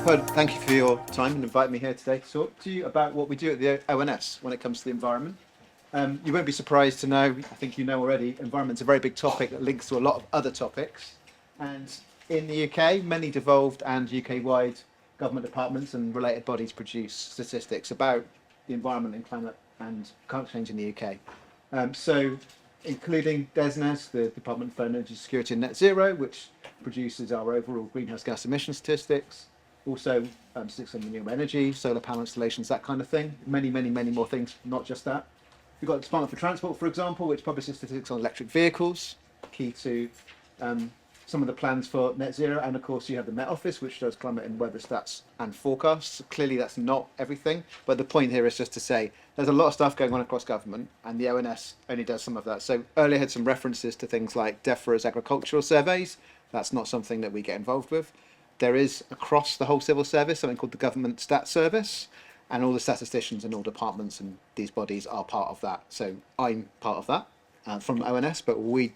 Well, thank you for your time and inviting me here today to talk to you about what we do at the ONS when it comes to the environment. You won't be surprised to know, I think you know already, environment's a very big topic that links to a lot of other topics. And in the UK, many devolved and UK-wide government departments and related bodies produce statistics about the environment and climate change in the UK. So, including DESNES, the Department for Energy Security and Net Zero, which produces our overall greenhouse gas emission statistics. Also, statistics on renewable energy, solar panel installations, that kind of thing. Many, many, many more things, not just that. We've got the Department for Transport, for example, which publishes statistics on electric vehicles, key to some of the plans for net zero. And of course, you have the Met Office, which does climate and weather stats and forecasts. Clearly, that's not everything. But the point here is just to say there's a lot of stuff going on across government, and the ONS only does some of that. So earlier I had some references to things like DEFRA's agricultural surveys. That's not something that we get involved with. There is across the whole civil service something called the Government Stat Service, and all the statisticians in all departments and these bodies are part of that. So I'm part of that from ONS, but we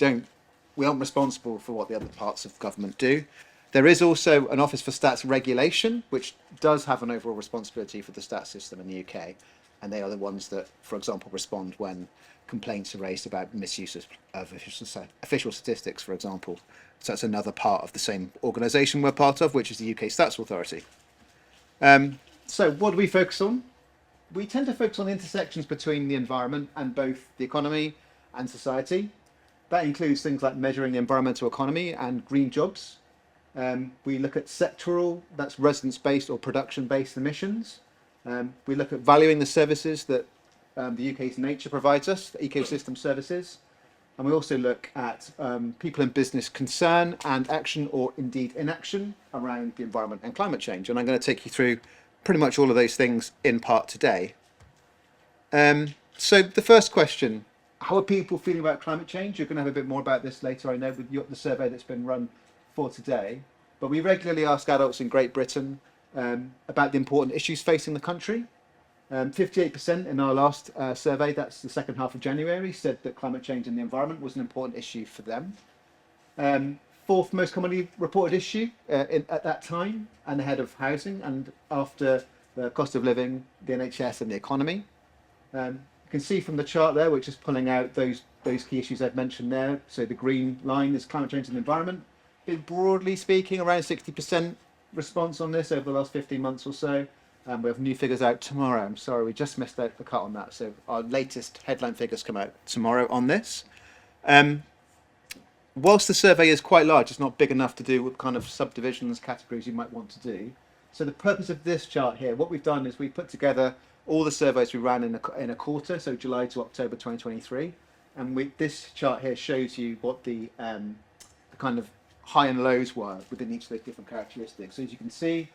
aren't responsible for what the other parts of government do. There is also an Office for Stats Regulation, which does have an overall responsibility for the stats system in the UK, and they are the ones that, for example, respond when complaints are raised about misuse of official statistics, for example. So that's another part of the same organisation we're part of, which is the UK Stats Authority. So what do we focus on? We tend to focus on the intersections between the environment and both the economy and society. That includes things like measuring the environmental economy and green jobs. We look at sectoral, that's residence-based or production-based emissions. We look at valuing the services that the UK's nature provides us, the ecosystem services. And we also look at people in business concern and action or indeed inaction around the environment and climate change. And I'm going to take you through pretty much all of those things in part today. So the first question, how are people feeling about climate change? You're going to have a bit more about this later, I know, with the survey that's been run for today. But we regularly ask adults in Great Britain about the important issues facing the country. 58% in our last survey, that's the second half of January, said that climate change and the environment was an important issue for them. Fourth most commonly reported issue at that time, and ahead of housing and after the cost of living, the NHS and the economy. You can see from the chart there, which is pulling out those key issues I've mentioned there. So the green line is climate change and the environment. Broadly speaking, around 60% response on this over the last 15 months or so. We have new figures out tomorrow. I'm sorry, we just missed out the cut on that. So our latest headline figures come out tomorrow on this. Whilst the survey is quite large, it's not big enough to do what kind of subdivisions, categories you might want to do. So the purpose of this chart here, what we've done is we've put together all the surveys we ran in a quarter, so July to October 2023. And this chart here shows you what the kind of high and lows were within each of those different characteristics. So as you can see,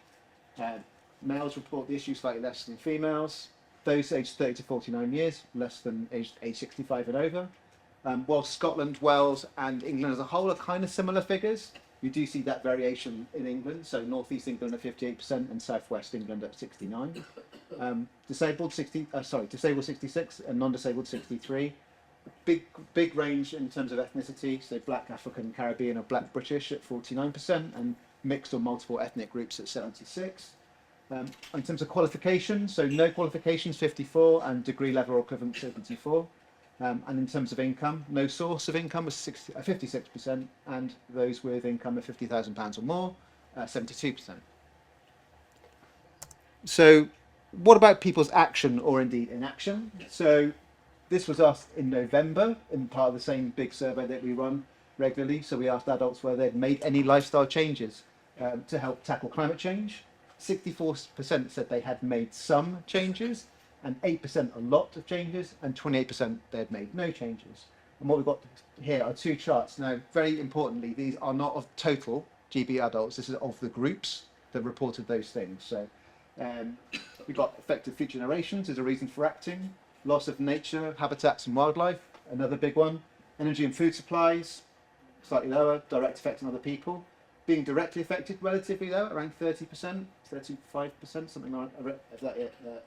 males report the issue slightly less than females. Those aged 30 to 49 years, less than age 65 and over. While Scotland, Wales and England as a whole are kind of similar figures, you do see that variation in England. So North East England at 58% and South West England at 69%. Disabled 66 and non-disabled 63%. Big range in terms of ethnicity. So Black African Caribbean or Black British at 49% and mixed or multiple ethnic groups at 76%. In terms of qualifications, so no qualifications 54 and degree level or equivalent 74. And in terms of income, no source of income was 56%, and those with income of £50,000 or more, 72%. So what about people's action or indeed inaction? So this was asked in November in part of the same big survey that we run regularly. So we asked adults whether they'd made any lifestyle changes to help tackle climate change. 64% said they had made some changes, and 8% a lot of changes, and 28% they had made no changes. And what we've got here are two charts. Now, very importantly, these are not of total GB adults. This is of the groups that reported those things. So we've got affected future generations as a reason for acting, loss of nature, habitats and wildlife, another big one, energy and food supplies, slightly lower, direct effect on other people, being directly affected relatively low, around 30%, 35%, something like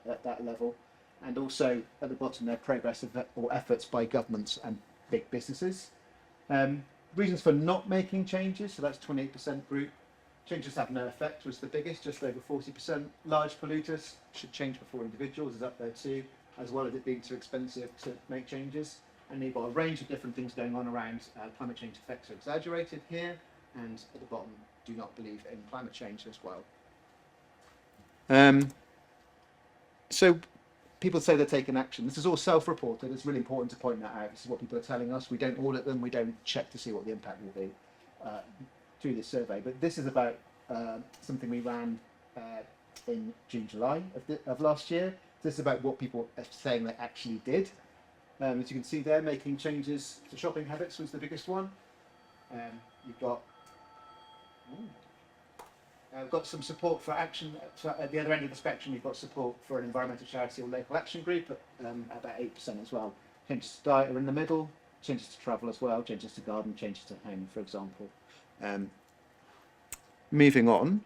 at that level. And also at the bottom there, progress or efforts by governments and big businesses. Reasons for not making changes, so that's 28% group. Changes have no effect was the biggest, just over 40%. Large polluters should change before individuals is up there too, as well as it being too expensive to make changes. And you've got a range of different things going on around climate change effects are exaggerated here, and at the bottom, do not believe in climate change as well. So people say they're taking action. This is all self-reported. It's really important to point that out. This is what people are telling us. We don't audit them. We don't check to see what the impact will be through this survey. But this is about something we ran in June, July of last year. This is about what people are saying they actually did. As you can see there, making changes to shopping habits was the biggest one. You've got got some support for action. At the other end of the spectrum, you've got support for an environmental charity or local action group at about 8% as well. Changes to diet are in the middle, changes to travel as well, changes to garden, changes to home, for example. Moving on,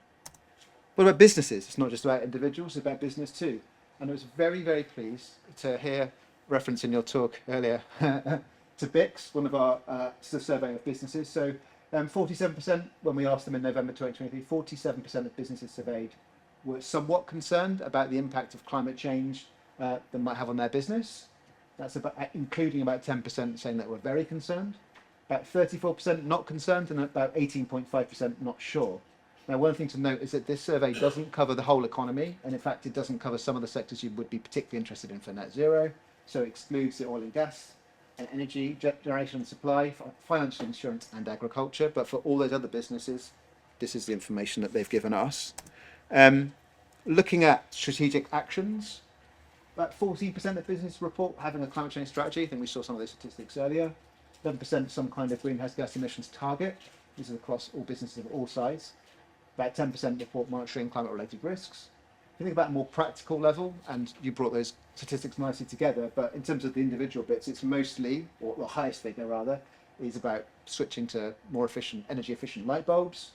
what about businesses? It's not just about individuals, it's about business too. And I was very, very pleased to hear reference in your talk earlier to BICS, one of our survey of businesses. So 47%, when we asked them in November 2023, 47% of businesses surveyed were somewhat concerned about the impact of climate change that might have on their business. That's about, including about 10% saying that we're very concerned, about 34% not concerned, and about 18.5% not sure. Now, one thing to note is that this survey doesn't cover the whole economy, and in fact, it doesn't cover some of the sectors you would be particularly interested in for net zero. So it excludes the oil and gas, and energy, generation and supply, financial insurance and agriculture. But for all those other businesses, this is the information that they've given us. Looking at strategic actions, about 14% of businesses report having a climate change strategy. I think we saw some of those statistics earlier. 11% some kind of greenhouse gas emissions target. This is across all businesses of all sizes. About 10% report monitoring climate-related risks. If you think about a more practical level, and you brought those statistics nicely together, but in terms of the individual bits, it's mostly, or the highest figure rather, is about switching to more efficient, energy-efficient light bulbs.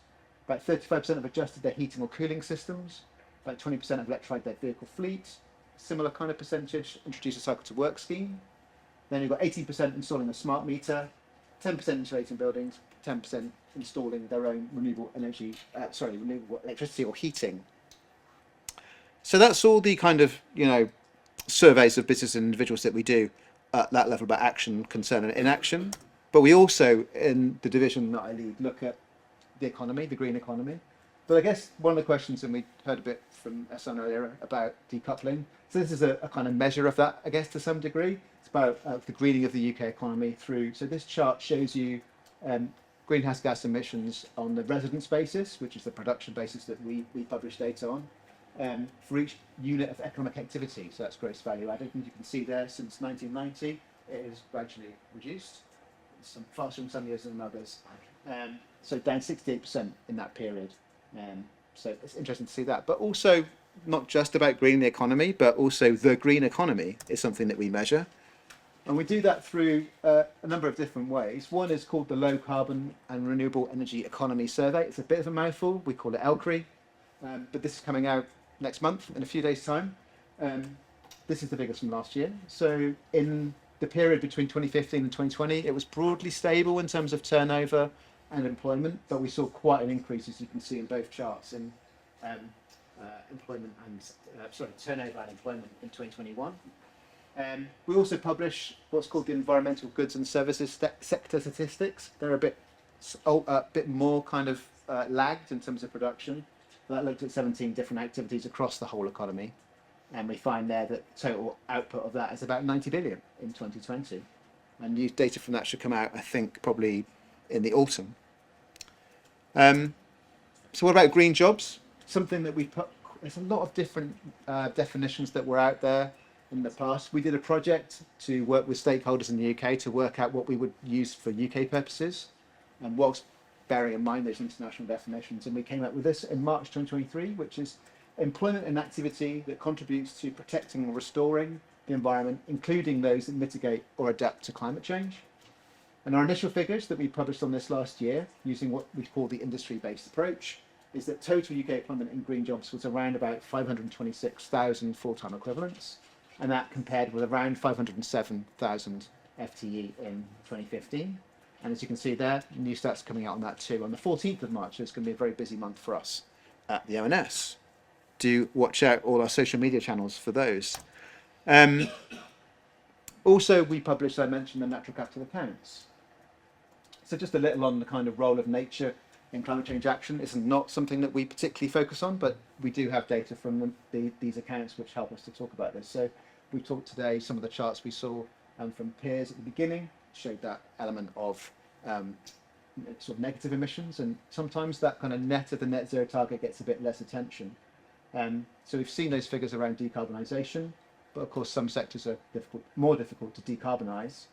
About 35% have adjusted their heating or cooling systems. About 20% have electrified their vehicle fleet. Similar kind of percentage introduce a cycle to work scheme. Then you've got 18% installing a smart meter, 10% insulating buildings, 10% installing their own renewable electricity or heating. So that's all the kind of, surveys of business and individuals that we do at that level about action, concern and inaction. But we also, in the division that I lead, look at the economy, the green economy. But I guess one of the questions, and we heard a bit from Ehsan earlier about decoupling. So this is a kind of measure of that, I guess, to some degree. It's about the greening of the UK economy through. So this chart shows you greenhouse gas emissions on the residence basis, which is the production basis that we publish data on, for each unit of economic activity. So that's gross value added. And you can see there, since 1990, it has gradually reduced. Some faster in some years than others. So down 68% in that period. So it's interesting to see that. But also, not just about greening the economy, but also the green economy is something that we measure. And we do that through a number of different ways. One is called the Low Carbon and Renewable Energy Economy Survey. It's a bit of a mouthful. We call it ELCRE. But this is coming out next month, in a few days' time. This is the biggest from last year. So in the period between 2015 and 2020, it was broadly stable in terms of turnover and employment, but we saw quite an increase, as you can see in both charts, in turnover and employment in 2021. We also publish what's called the Environmental Goods and Services Sector Statistics. They're a bit more kind of lagged in terms of production. That looked at 17 different activities across the whole economy. And we find there that total output of that is about 90 billion in 2020. And new data from that should come out, I think, probably in the autumn. So what about green jobs? Something that we put, there's a lot of different definitions that were out there in the past. We did a project to work with stakeholders in the UK to work out what we would use for UK purposes, and whilst bearing in mind those international definitions. And we came up with this in March 2023, which is employment and activity that contributes to protecting or restoring the environment, including those that mitigate or adapt to climate change. And our initial figures that we published on this last year, using what we call the industry-based approach, is that total UK employment in green jobs was around about 526,000 full-time equivalents, and that compared with around 507,000 FTE in 2015. And as you can see there, new stats coming out on that too. On the 14th of March, it's going to be a very busy month for us at the ONS. Do watch out all our social media channels for those. Also, we published, I mentioned, the natural capital accounts. So just a little on the kind of role of nature in climate change action. It's not something that we particularly focus on, but we do have data from these accounts which help us to talk about this. So we talked today, some of the charts we saw from peers at the beginning showed that element of sort of negative emissions, and sometimes that kind of net of the net zero target gets a bit less attention. So we've seen those figures around decarbonisation, but of course some sectors are more difficult to decarbonise,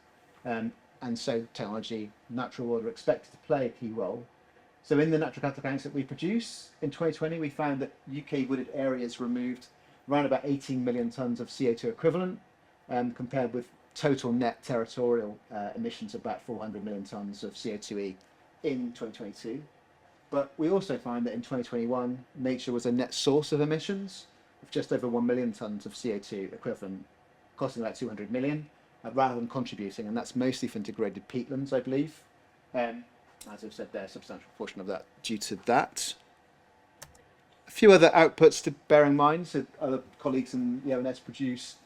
and so technology, natural order, are expected to play a key role. So in the natural capital accounts that we produce in 2020, we found that UK wooded areas removed around about 18 million tonnes of CO2 equivalent, compared with total net territorial emissions of about 400 million tonnes of CO2e in 2022. But we also find that in 2021, nature was a net source of emissions of just over 1 million tonnes of CO2 equivalent, costing about 200 million, rather than contributing, and that's mostly for degraded peatlands, I believe. As I've said there, a substantial portion of that due to that. A few other outputs to bear in mind. So other colleagues in the ONS produce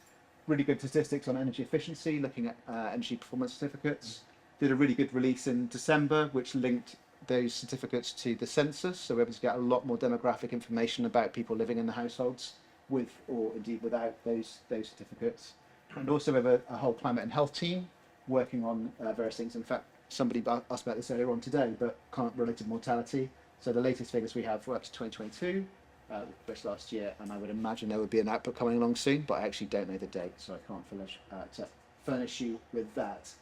really good statistics on energy efficiency, looking at energy performance certificates. Did a really good release in December, which linked those certificates to the census, so we're able to get a lot more demographic information about people living in the households with or indeed without those certificates. And also we have a whole climate and health team working on various things. In fact, somebody asked about this earlier on today, but climate-related mortality. So the latest figures we have for up to 2022, published last year, and I would imagine there would be an output coming along soon, but I actually don't know the date, so I can't furnish you with that.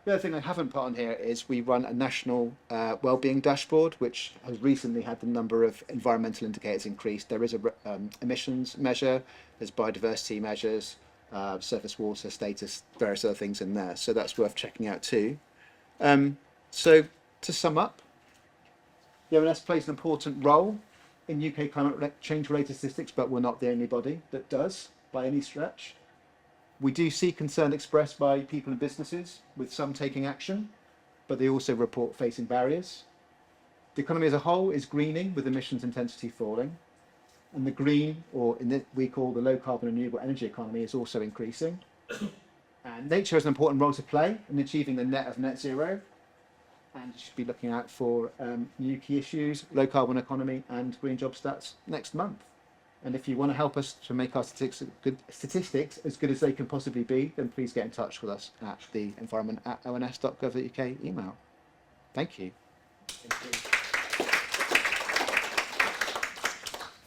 The other thing I haven't put on here is we run a national wellbeing dashboard, which has recently had the number of environmental indicators increased. There is a emissions measure, there's biodiversity measures, surface water status, various other things in there. So that's worth checking out too. So to sum up, the ONS plays an important role in UK climate change related statistics, but we're not the only body that does by any stretch. We do see concern expressed by people and businesses, with some taking action, but they also report facing barriers. The economy as a whole is greening, with emissions intensity falling, and the green, or we call the low carbon renewable energy economy, is also increasing. And nature has an important role to play in achieving the net of net zero, and you should be looking out for new key issues, low carbon economy and green job stats next month. And if you want to help us to make our statistics as good as they can possibly be, then please get in touch with us at the environment@ons.gov.uk email. Thank you.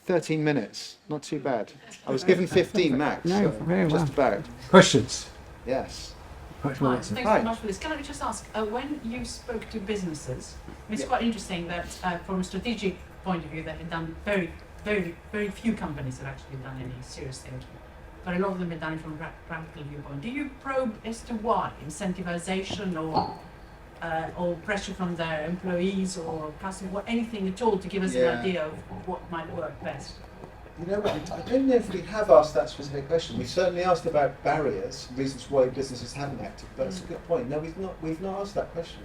13 minutes, not too bad. I was given 15 max. No, so very well. just about. Questions? Yes. Quite Hi, well. thanks Hi. very much for this. Can I just ask, when you spoke to businesses, it's quite interesting that from a strategic point of view, that have done very few companies have actually done any serious things, but a lot of them have done it from a practical viewpoint. Do you probe as to why? Incentivization or pressure from their employees or customer, or anything at all to give us an idea of what might work best? You know what, I don't know if we have asked that specific question. We've certainly asked about barriers, reasons why businesses haven't acted, but it's a good point. No, we've not asked that question.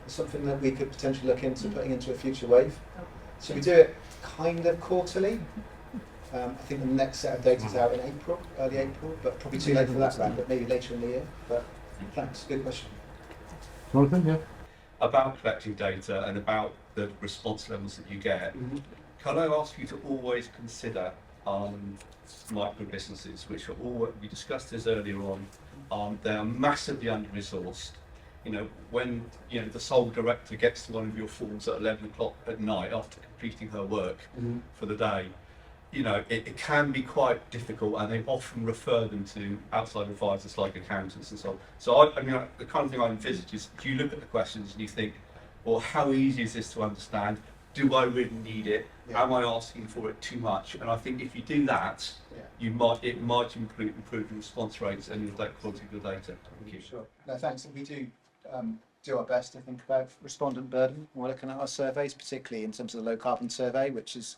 It's something that we could potentially look into putting into a future wave. So we do it kind of quarterly. I think the next set of data is out in April, early April, but probably too late for that round, but maybe later in the year. But thanks, good question. Jonathan, yeah. About collecting data and about the response levels that you get, can I ask you to always consider micro businesses, which are all, we discussed this earlier on, they are massively under-resourced. You know, when the sole director gets to one of your forms at 11 o'clock at night after completing her work for the day, it can be quite difficult, and they often refer them to outside advisors like accountants and so on. So the kind of thing I envisage is, you look at the questions and you think, well, how easy is this to understand? Do I really need it? Yeah. Am I asking for it too much? And I think if you do that, it might improve your response rates and the quality of your data. Thank you. Sure. No, thanks. And we do our best to think about respondent burden. We're looking at our surveys, particularly in terms of the low carbon survey, which is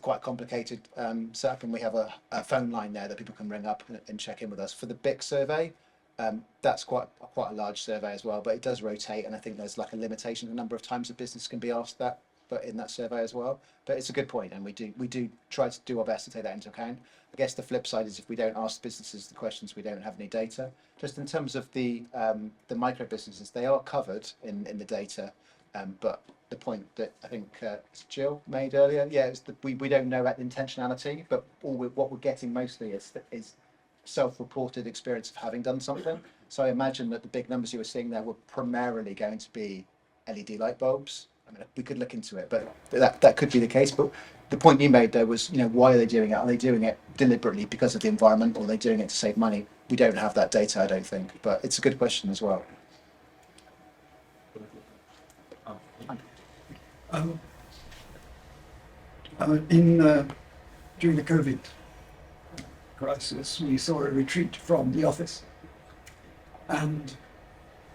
quite complicated set up, and we have a phone line there that people can ring up and check in with us. For the BIC survey, That's quite a large survey as well, but it does rotate, and I think there's like a limitation on the number of times a business can be asked that, but in that survey as well. But it's a good point, and we do try to do our best to take that into account. I guess the flip side is if we don't ask businesses the questions, we don't have any data. Just in terms of the micro businesses, they are covered in the data, but the point that I think Jill made earlier, yeah, is that we don't know about the intentionality, but what we're getting mostly is self-reported experience of having done something. So I imagine that the big numbers you were seeing there were primarily going to be LED light bulbs. I mean, we could look into it, but that could be the case. But the point you made there was, why are they doing it? Are they doing it deliberately because of the environment, or are they doing it to save money? We don't have that data, I don't think, but it's a good question as well. During the COVID crisis, we saw a retreat from the office, and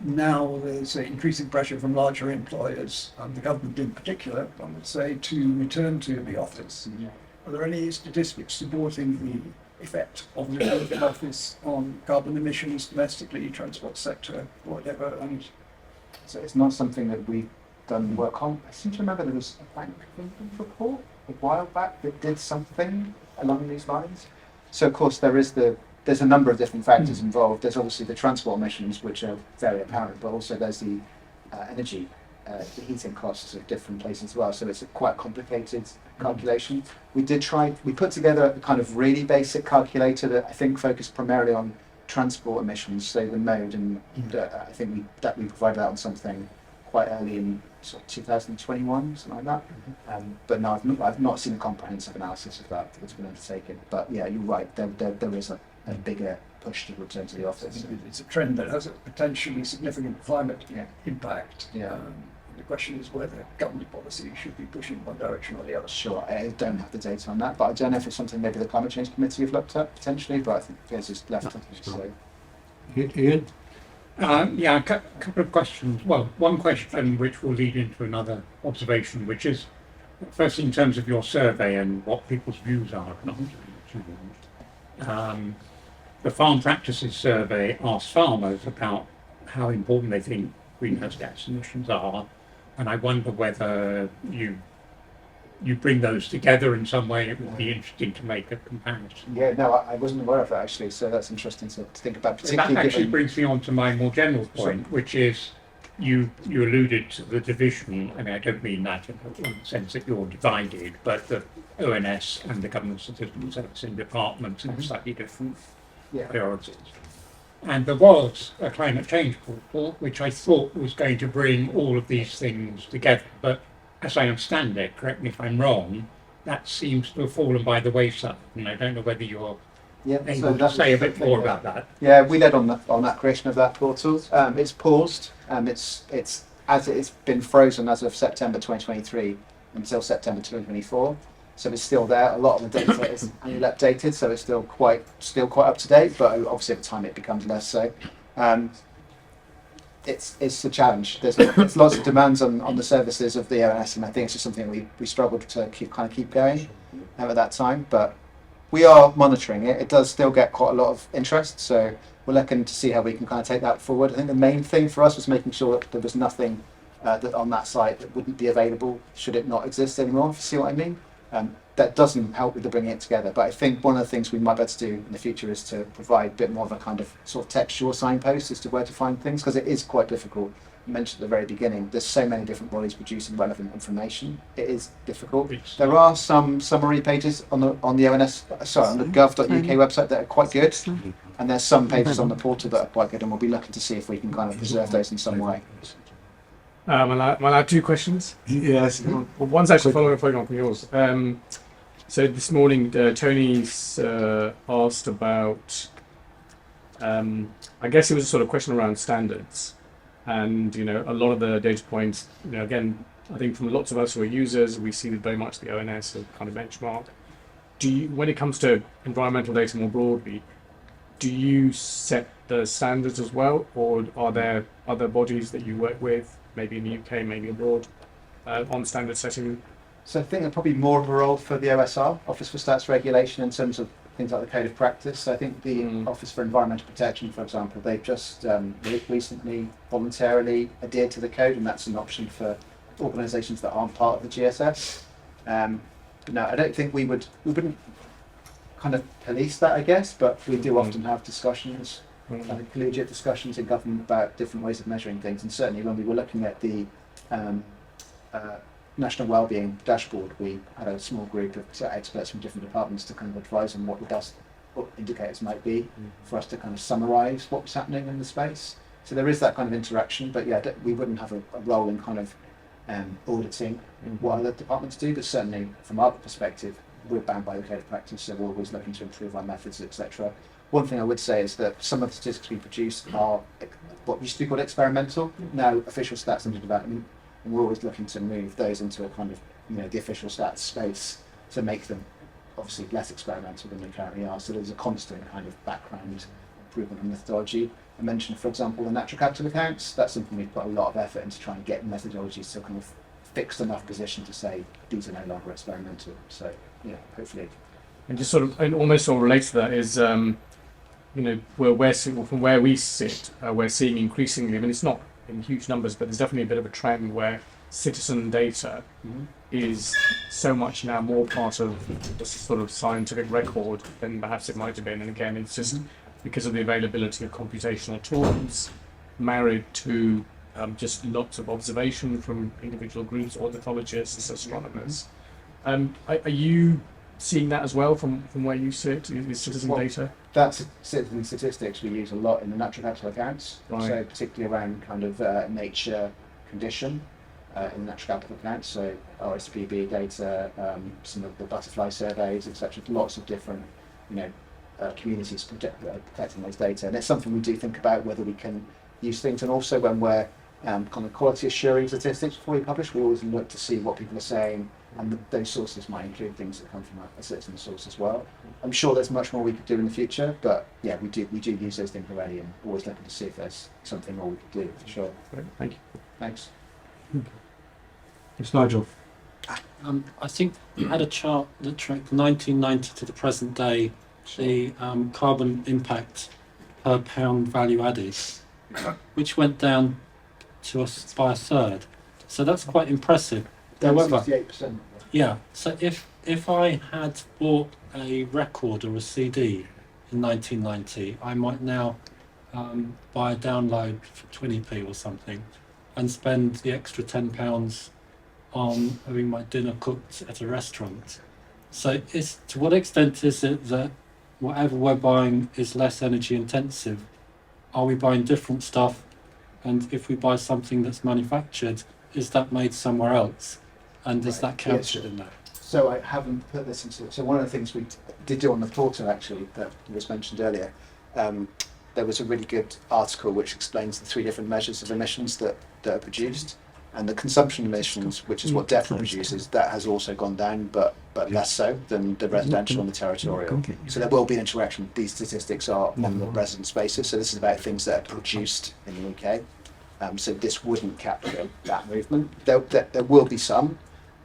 now there's increasing pressure from larger employers, and the government in particular, I would say, to return to the office. Are there any statistics supporting the effect of the return to the office on carbon emissions domestically, transport sector, whatever? And So it's not something that we've done work on. I seem to remember there was a Bank of England report a while back that did something along these lines. So of course there's a number of different factors involved. There's obviously the transport emissions, which are very apparent, but also there's the energy, the heating costs of different places as well. So it's a quite complicated calculation. We put together a kind of really basic calculator that I think focused primarily on transport emissions, so the mode, and I think we provided that on something quite early in sort of 2021, something like that. But no, I've not seen a comprehensive analysis of that that's been undertaken. But yeah, you're right. There is a bigger push to return to the office. it's a trend that has a potentially significant climate Yeah. impact. Yeah. The question is whether government policy should be pushing one direction or the other. Sure, I don't have the data on that, but I don't know if it's something maybe the Climate Change Committee have looked at potentially. But I think there's just left. So Ian? Yeah, a couple of questions. Well, one question which will lead into another observation, which is, first in terms of your survey and what people's views are. The Farm Practices Survey asks farmers about how important they think greenhouse gas emissions are, and I wonder whether you bring those together in some way. It would be interesting to make a comparison. yeah, no, I wasn't aware of that actually. So that's interesting to think about, That particularly actually given. brings me on to my more general point, which is you alluded to the division. I mean, I don't mean that in the sense that you're divided, but the ONS and the Government Statistical Servicing departments have slightly different Yeah. priorities. And there was a climate change portal, which I thought was going to bring all of these things together. But as I understand it, correct me if I'm wrong, that seems to have fallen by the wayside. And I don't know whether you're Yeah, able to say a bit more about that. Yeah, we led on that creation of that portal. It's paused. It's been frozen as of September 2023 until September 2024. So it's still there. A lot of the data is annually updated, so it's still quite up to date. But obviously, over time, it becomes less so. It's a challenge. There's lots of demands on the services of the ONS, and I think it's just something we struggled to keep going at that time. But we are monitoring it. It does still get quite a lot of interest, so we're looking to see how we can kind of take that forward. I think the main thing for us was making sure that there was nothing that on that site that wouldn't be available should it not exist anymore, if you see what I mean. That doesn't help with the bringing it together, but I think one of the things we might be able to do in the future is to provide a bit more of a kind of sort of textual signpost as to where to find things, because it is quite difficult. You mentioned at the very beginning, there's so many different bodies producing relevant information. It is difficult. There are some summary pages on the ONS, on the gov.uk website that are quite good, and there's some pages on the portal that are quite good, and we'll be looking to see if we can kind of preserve those in some way. Well, I have two questions. Yes. Well, one's actually following on from yours. So this morning, Tony's asked about, I guess it was a sort of question around standards. And, a lot of the data points, again, I think from lots of us who are users, we see very much the ONS as kind of benchmark. When it comes to environmental data more broadly, do you set the standards as well, or are there other bodies that you work with, maybe in the UK, maybe abroad, on standard setting? So I think there's probably more of a role for the OSR, Office for Stats Regulation, in terms of things like the code of practice. I think the Office for Environmental Protection, for example, they've just recently voluntarily adhered to the code, and that's an option for organisations that aren't part of the GSS. No, I don't think we wouldn't kind of police that, I guess, but we do often have discussions, collegiate discussions in government about different ways of measuring things. And certainly when we were looking at the National Wellbeing Dashboard, we had a small group of experts from different departments to kind of advise on what the dust indicators might be for us to kind of summarise what was happening in the space. So there is that kind of interaction, but yeah, we wouldn't have a role in kind of auditing what other departments do, but certainly from our perspective, we're bound by the code of practice, so we're always looking to improve our methods, etc. One thing I would say is that some of the statistics we produce are what used to be called experimental, now official stats under development, and we're always looking to move those into a kind of, the official stats space to make them obviously less experimental than they currently are. So there's a constant kind of background improvement in methodology. I mentioned, for example, the natural capital accounts. That's something we've put a lot of effort into trying to get methodologies to kind of fixed enough position to say these are no longer experimental. So yeah, hopefully. And just sort of, and almost sort of related to that is, from where we sit, we're seeing increasingly, I mean, it's not in huge numbers, but there's definitely a bit of a trend where citizen data is so much now more part of the sort of scientific record than perhaps it might have been. And again, it's just because of the availability of computational tools married to just lots of observation from individual groups, ornithologists, astronomers. Are you seeing that as well from where you sit, is citizen data? That's citizen statistics we use a lot in the natural capital accounts, Right. so particularly around kind of nature condition in natural capital accounts, so RSPB data, some of the butterfly surveys, etc. Lots of different, communities protecting those data, and it's something we do think about whether we can use things, and also when we're kind of quality assuring statistics before we publish, we always look to see what people are saying, and those sources might include things that come from a citizen source as well. I'm sure there's much more we could do in the future, but yeah, we do use those things already, and always looking to see if there's something more we could do, for sure. Great, thank you. Thanks. It's Nigel. I think you had a chart that tracked 1990 to the present day, the carbon impact per pound value added, which went down to us by a third. So that's quite impressive. Down However, 68%. yeah. So if I had bought a record or a CD in 1990, I might now buy a download for 20p or something, and spend the extra £10 on having my dinner cooked at a restaurant. So to what extent is it that whatever we're buying is less energy intensive? Are we buying different stuff? And if we buy something that's manufactured, is that made somewhere else? And is that counted in that? So I haven't put this into. So one of the things we did do on the portal actually that was mentioned earlier, there was a really good article which explains the 3 different measures of emissions that are produced, and the consumption emissions, which is what DEFRA produces, that has also gone down, but less so than the residential and the territorial. So there will be an interaction. These statistics are on the resident basis. So this is about things that are produced in the UK. So this wouldn't capture that movement. There will be some.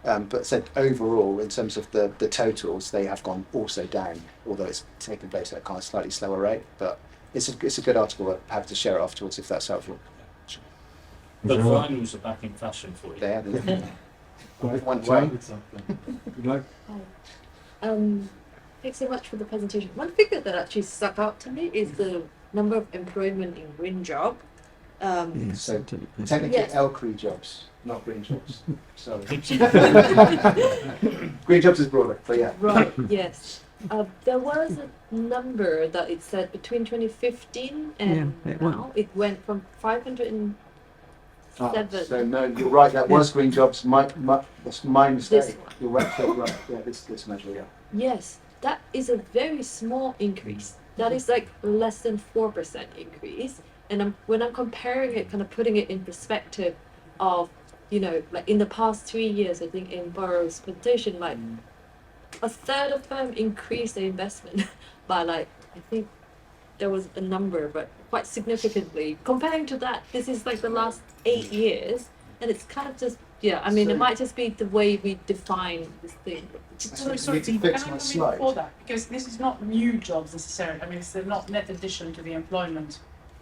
But said overall, in terms of the totals, they have gone also down, although it's taken place at a kind of slightly slower rate. But it's a good article. I'll have to share it afterwards if that's helpful. But vinyls are back in fashion for you. They are. One way. Sharon? Would you like? Thanks so much for the presentation. One figure that actually stuck out to me is the number of employment in green job. So technically Yes. LCRE jobs, not green jobs. Sorry. Green jobs is broader, but yeah. Right, yes. There was a number that it said between 2015 and now it went from 507. So no, you're right. That was green jobs. That's my mistake. This one. You're right. Yeah, this measure. Yeah. Yes, that is a very small increase. That is like less than 4% increase. And when I'm comparing it, kind of putting it in perspective of, like in the past 3 years, I think in Burrow's presentation, like a third of them increased their investment by I think there was a number, but quite significantly. Comparing to that, this is like the last 8 years, and it's kind of just Yeah, I mean, So- it might just be the way we define this thing. Sorry, need to Dean, fix can I my come in slide. before that? Because this is not new jobs necessarily. I mean, it's not net addition to the employment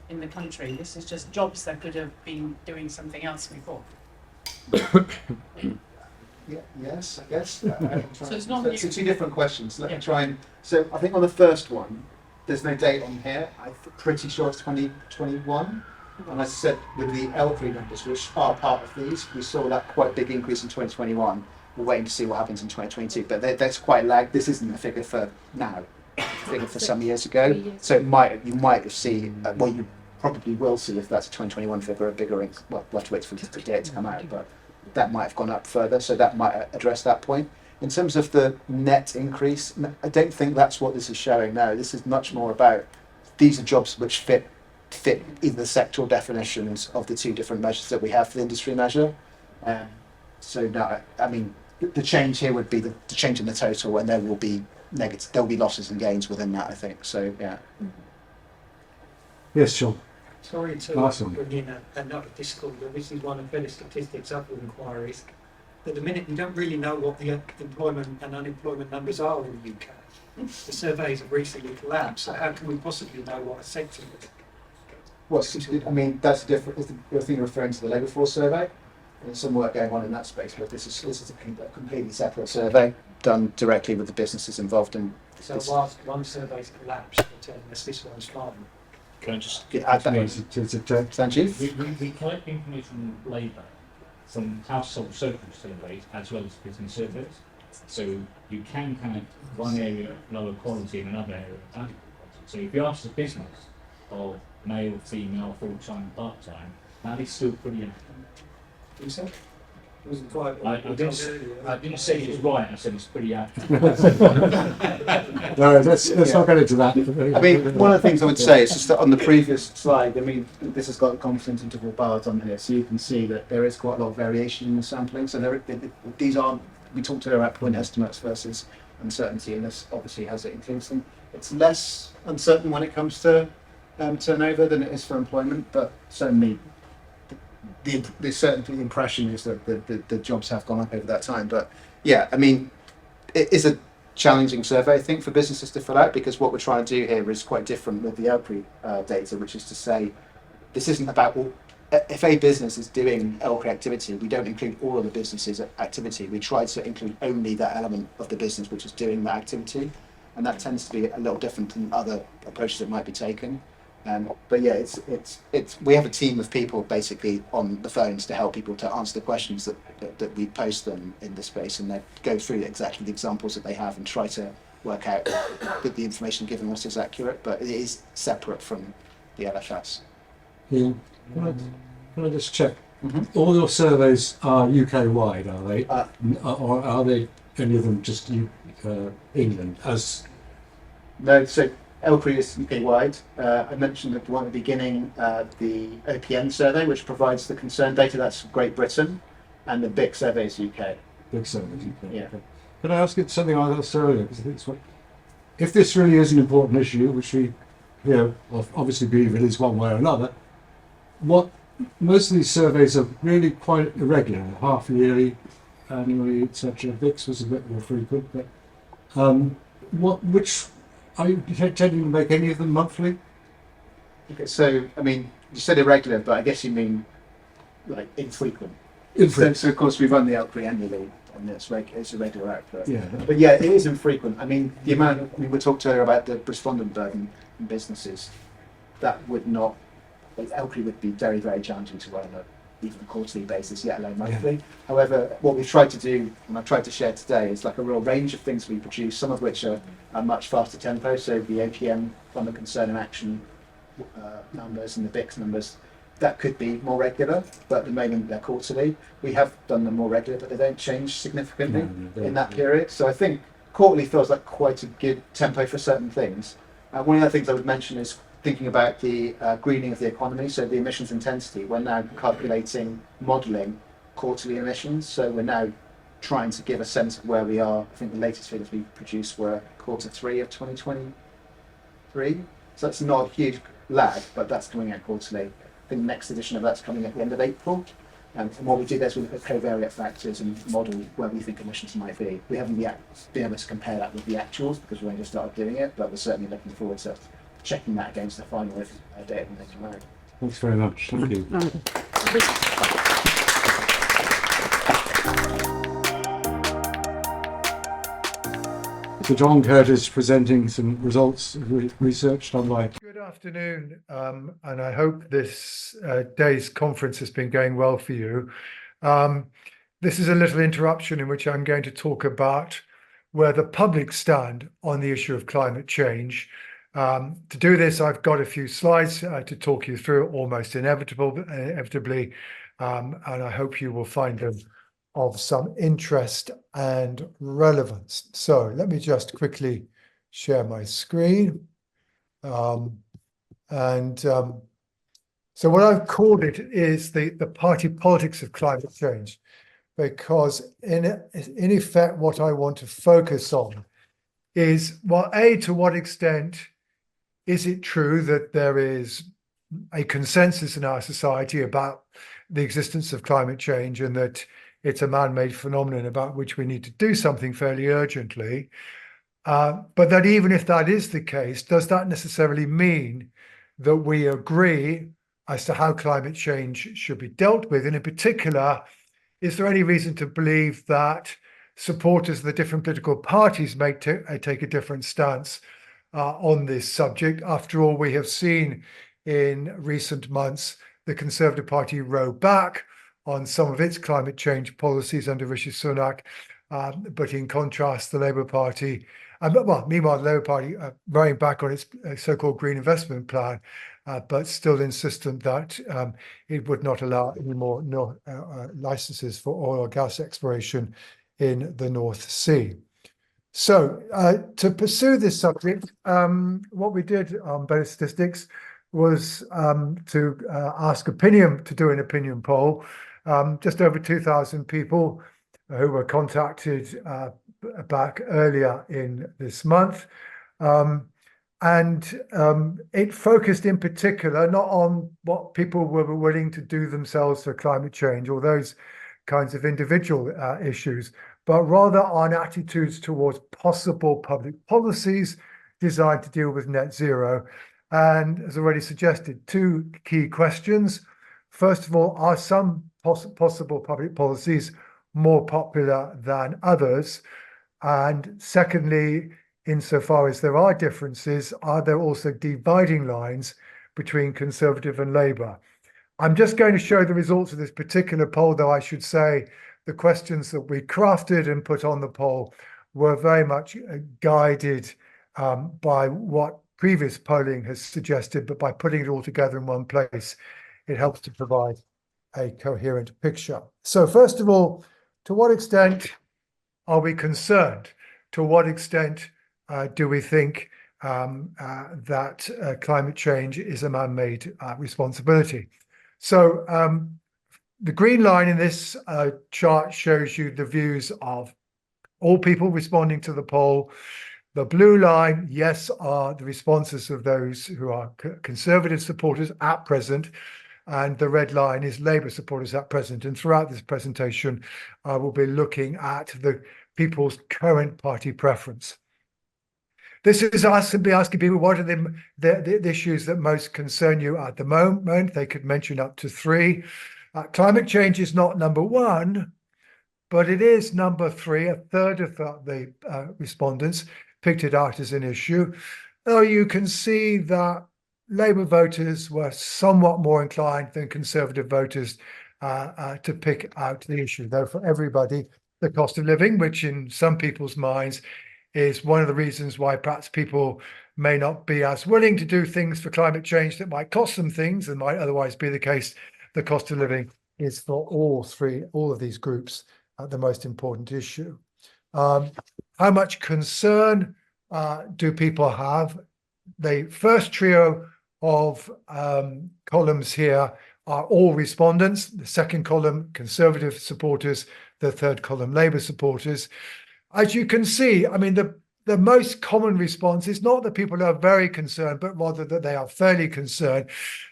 in the country. This is just jobs that could have been doing something else before. Yeah, yes, I guess. So it's not So new. two different questions. Let me Yeah. try and. So I think on the first one, there's no date on here. I'm pretty sure it's 2021. And as I said, with the L3 numbers, which are part of these, we saw that quite big increase in 2021. We're waiting to see what happens in 2022, but that's quite lagged. This isn't a figure for now, it's a figure for some years ago. 3 years. So you might see, well, you probably will see if that's a 2021 figure, a bigger, well, we'll have to wait for the data to come out, but that might have gone up further, so that might address that point. In terms of the net increase, I don't think that's what this is showing now. This is much more about, these are jobs which fit either the sectoral definitions of the two different measures that we have for the industry measure. So no, I mean, the change here would be the change in the total, and there will be losses and gains within that, I think. So yeah. Yes, Sean. Sorry to Nice one. bring in another discord, but this is one of the statistics up with inquiries. At the minute, we don't really know what the employment and unemployment numbers are in the UK. The surveys have recently collapsed, so how can we possibly know what a sector is? I mean, that's different. Is the thing you're referring to the labour force survey? There's some work going on in that space, but this is a completely separate survey done directly with the businesses involved in. So whilst one survey's collapsed, they're telling us this one's fine. Can I just? Add that. Sanjeev? We collect information from Labour, from household social surveys as well as business surveys. So you can kind of one area lower quality and another area higher quality. So if you ask the business of male, female, full-time, part-time, that is still pretty accurate. You said? It wasn't quite I what we didn't, told earlier. I didn't say it was right, I said it's pretty accurate. No, let's not get into that. I mean, one of the things I would say is just that on the previous slide, I mean, this has got the confidence interval bars on here, so you can see that there is quite a lot of variation in the sampling. So these aren't, we talked earlier about point estimates versus uncertainty, and this obviously has it includes them. It's less uncertain when it comes to turnover than it is for employment, but certainly the impression is that the jobs have gone up over that time. But yeah, I mean, it is a challenging survey, I think, for businesses to fill out, because what we're trying to do here is quite different with the LPRI data, which is to say, this isn't about if a business is doing LPRI activity, we don't include all of the business's activity. We try to include only that element of the business which is doing that activity, and that tends to be a little different than other approaches that might be taken. But yeah, it's we have a team of people basically on the phones to help people to answer the questions that we post them in the space, and they go through exactly the examples that they have and try to work out that the information given us is accurate, but it is separate from the LFS. Ian, can I just check? Mm-hmm. All your surveys are UK wide, are they? Uh, Or are they any of them just England? As No, so LPRI is UK-wide. I mentioned at the one at the beginning the OPN survey, which provides the concern data, that's Great Britain, and the BIC survey is UK. big surveys, UK. Yeah. Okay. Can I ask you something I asked earlier? Because I think it's if this really is an important issue, which we, obviously believe it is one way or another, most of these surveys are really quite irregular, half yearly, annually, etc. VIX was a bit more frequent, but which are you tending to make any of them monthly? Okay, so I mean, you said irregular, but I guess you mean like infrequent. So of course we run the LPRI annually, and it's a regular output. Yeah. But yeah, it is infrequent. I mean, we talked earlier about the respondent burden in businesses. That would not, LPRI would be very, very challenging to run on even a quarterly basis, yet alone monthly. However, what we've tried to do, and I've tried to share today, is like a real range of things we produce, some of which are much faster tempo. So the OPM, Fund of Concern and Action numbers and the BICS numbers, that could be more regular, but at the moment they're quarterly. We have done them more regular, but they don't change significantly in that period. So I think quarterly feels like quite a good tempo for certain things. One of the things I would mention is thinking about the greening of the economy, so the emissions intensity. We're now calculating, modelling quarterly emissions, so we're now trying to give a sense of where we are. I think the latest figures we produced were Q3 of 2023, so that's not a huge lag, but that's coming out quarterly. I think the next edition of that's coming at the end of April. And what we did is we looked at covariate factors and modelled where we think emissions might be. We haven't yet been able to compare that with the actuals because we only just started doing it, but we're certainly looking forward to checking that against the final data when they come out. Thanks very much. Thank you. So John Curtis presenting some results of research done by. Good afternoon, and I hope this day's conference has been going well for you. This is a little interruption in which I'm going to talk about where the public stand on the issue of climate change. To do this, I've got a few slides to talk you through, almost inevitably, and I hope you will find them of some interest and relevance. So let me just quickly share my screen. So what I've called it is the party politics of climate change, because in effect, what I want to focus on is, well, A, to what extent is it true that there is a consensus in our society about the existence of climate change and that it's a man-made phenomenon about which we need to do something fairly urgently. But that even if that is the case, does that necessarily mean that we agree as to how climate change should be dealt with? And in particular, is there any reason to believe that supporters of the different political parties may take a different stance on this subject? After all, we have seen in recent months the Conservative Party row back on some of its climate change policies under Rishi Sunak, but in contrast, the Labour Party, meanwhile, the Labour Party rowing back on its so-called green investment plan, but still insistent that it would not allow any more licenses for oil or gas exploration in the North Sea. So to pursue this subject, what we did on Better Statistics was to do an opinion poll. Just over 2,000 people who were contacted back earlier in this month. It focused in particular not on what people were willing to do themselves for climate change or those kinds of individual issues, but rather on attitudes towards possible public policies designed to deal with net zero. And as already suggested, two key questions. First of all, are some possible public policies more popular than others? And secondly, insofar as there are differences, are there also dividing lines between Conservative and Labour? I'm just going to show the results of this particular poll, though I should say the questions that we crafted and put on the poll were very much guided by what previous polling has suggested, but by putting it all together in one place, it helps to provide a coherent picture. So first of all, to what extent are we concerned? To what extent do we think that climate change is a man-made responsibility? So the green line in this chart shows you the views of all people responding to the poll. The blue line, yes, are the responses of those who are Conservative supporters at present, and the red line is Labour supporters at present. And throughout this presentation, I will be looking at the people's current party preference. This is us simply asking people, what are the issues that most concern you at the moment? They could mention up to three. Climate change is not number one, but it is number three. A third of the respondents picked it out as an issue. Though you can see that Labour voters were somewhat more inclined than Conservative voters to pick out the issue, though for everybody, the cost of living, which in some people's minds is one of the reasons why perhaps people may not be as willing to do things for climate change that might cost them things and might otherwise be the case. The cost of living is for all of these groups the most important issue. How much concern do people have? The first trio of columns here are all respondents. The second column, Conservative supporters. The third column, Labour supporters. As you can see, I mean, the most common response is not that people are very concerned, but rather that they are fairly concerned.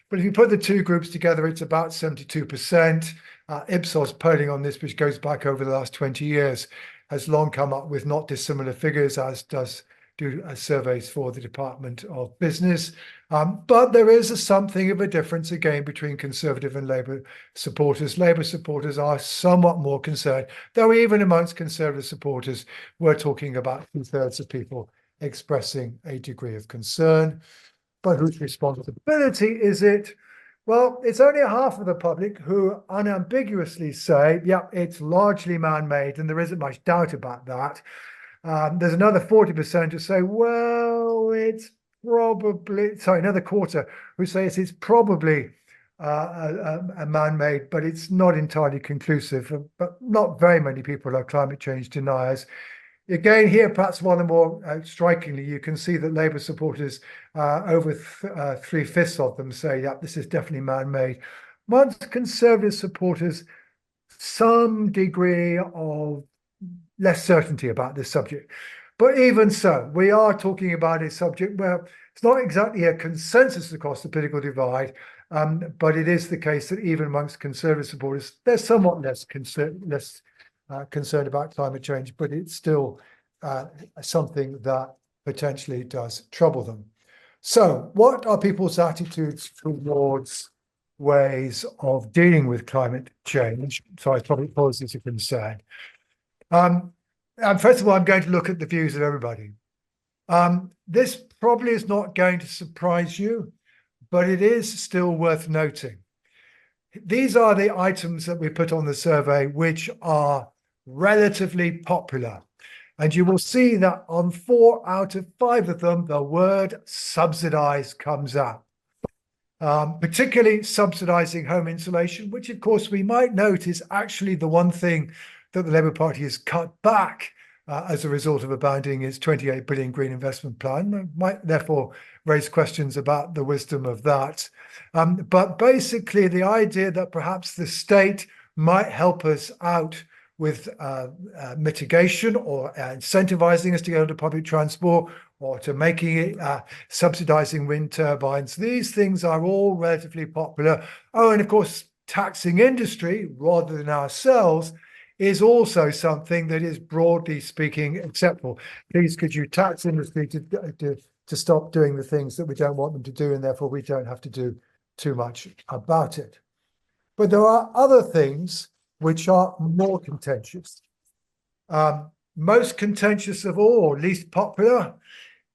But if you put the two groups together, it's about 72%. Ipsos polling on this, which goes back over the last 20 years, has long come up with not dissimilar figures, as do surveys for the Department of Business. But there is something of a difference again between Conservative and Labour supporters. Labour supporters are somewhat more concerned, though even amongst Conservative supporters, we're talking about 2/3 of people expressing a degree of concern. But whose responsibility is it? Well, it's only a half of the public who unambiguously say, yeah, it's largely man-made, and there isn't much doubt about that. There's another 40% who say, well, it's probably, sorry, another quarter who say it's probably a man-made, but it's not entirely conclusive. But not very many people are climate change deniers. Again, here, perhaps one of the more strikingly, you can see that Labour supporters, over 3/5 of them say, yeah, this is definitely man-made. Amongst Conservative supporters, some degree of less certainty about this subject. But even so, we are talking about a subject where it's not exactly a consensus across the political divide, but it is the case that even amongst Conservative supporters, they're somewhat less concerned about climate change, but it's still something that potentially does trouble them. So what are people's attitudes towards ways of dealing with climate change? So I probably pose this a concern. And first of all, I'm going to look at the views of everybody. This probably is not going to surprise you, but it is still worth noting. These are the items that we put on the survey, which are relatively popular. And you will see that on 4 out of 5 of them, the word subsidise comes out. Particularly subsidising home insulation, which of course we might note is actually the one thing that the Labour Party has cut back as a result of abandoning its 28 billion green investment plan. Might therefore raise questions about the wisdom of that. But basically the idea that perhaps the state might help us out with mitigation or incentivizing us to go to public transport or to making it subsidizing wind turbines. These things are all relatively popular. Oh, and of course, taxing industry rather than ourselves is also something that is broadly speaking acceptable. Please, could you tax industry to stop doing the things that we don't want them to do, and therefore we don't have to do too much about it. But there are other things which are more contentious. Most contentious of all, least popular,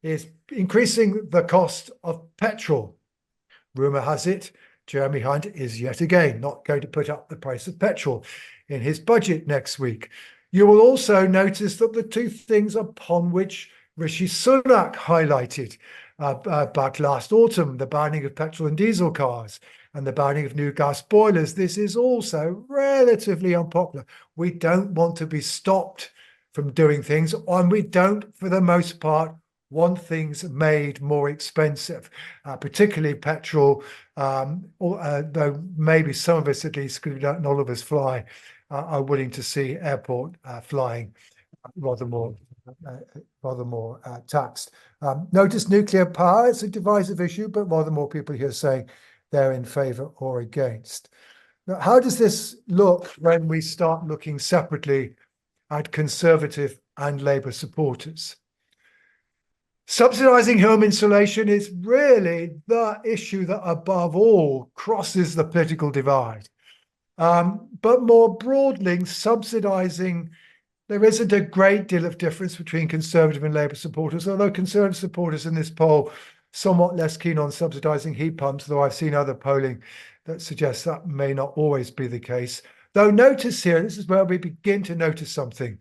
is increasing the cost of petrol. Rumour has it, Jeremy Hunt is yet again not going to put up the price of petrol in his budget next week. You will also notice that the two things upon which Rishi Sunak highlighted back last autumn, the banning of petrol and diesel cars and the banning of new gas boilers, this is also relatively unpopular. We don't want to be stopped from doing things, and we don't, for the most part, want things made more expensive, particularly petrol, though maybe some of us at least, because not all of us fly, are willing to see airport flying rather more taxed. Notice nuclear power, it's a divisive issue, but rather more people here saying they're in favour or against. Now, how does this look when we start looking separately at Conservative and Labour supporters? Subsidising home insulation is really the issue that above all crosses the political divide. But more broadly, subsidising, there isn't a great deal of difference between Conservative and Labour supporters, although Conservative supporters in this poll somewhat less keen on subsidising heat pumps, though I've seen other polling that suggests that may not always be the case. Though notice here, this is where we begin to notice something.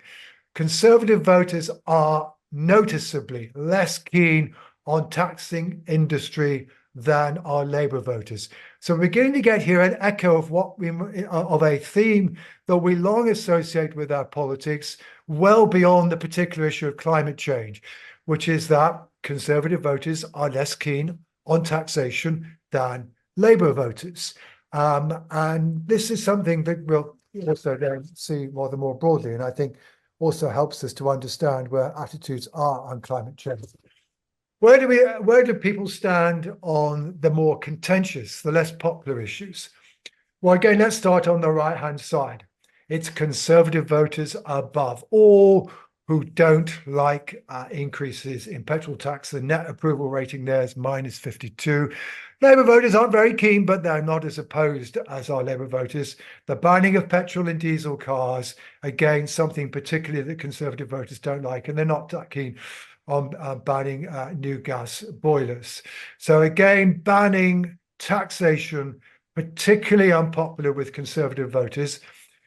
Conservative voters are noticeably less keen on taxing industry than our Labour voters. So we're beginning to get here an echo of of a theme that we long associate with our politics, well beyond the particular issue of climate change, which is that Conservative voters are less keen on taxation than Labour voters. And this is something that we'll also then see rather more broadly, and I think also helps us to understand where attitudes are on climate change. Where do people stand on the more contentious, the less popular issues? Well, again, let's start on the right-hand side. It's Conservative voters above all who don't like increases in petrol tax. The net approval rating there is -52. Labour voters aren't very keen, but they're not as opposed as our Labour voters. The banning of petrol and diesel cars, again, something particularly that Conservative voters don't like, and they're not that keen on banning new gas boilers. So again, banning taxation, particularly unpopular with Conservative voters.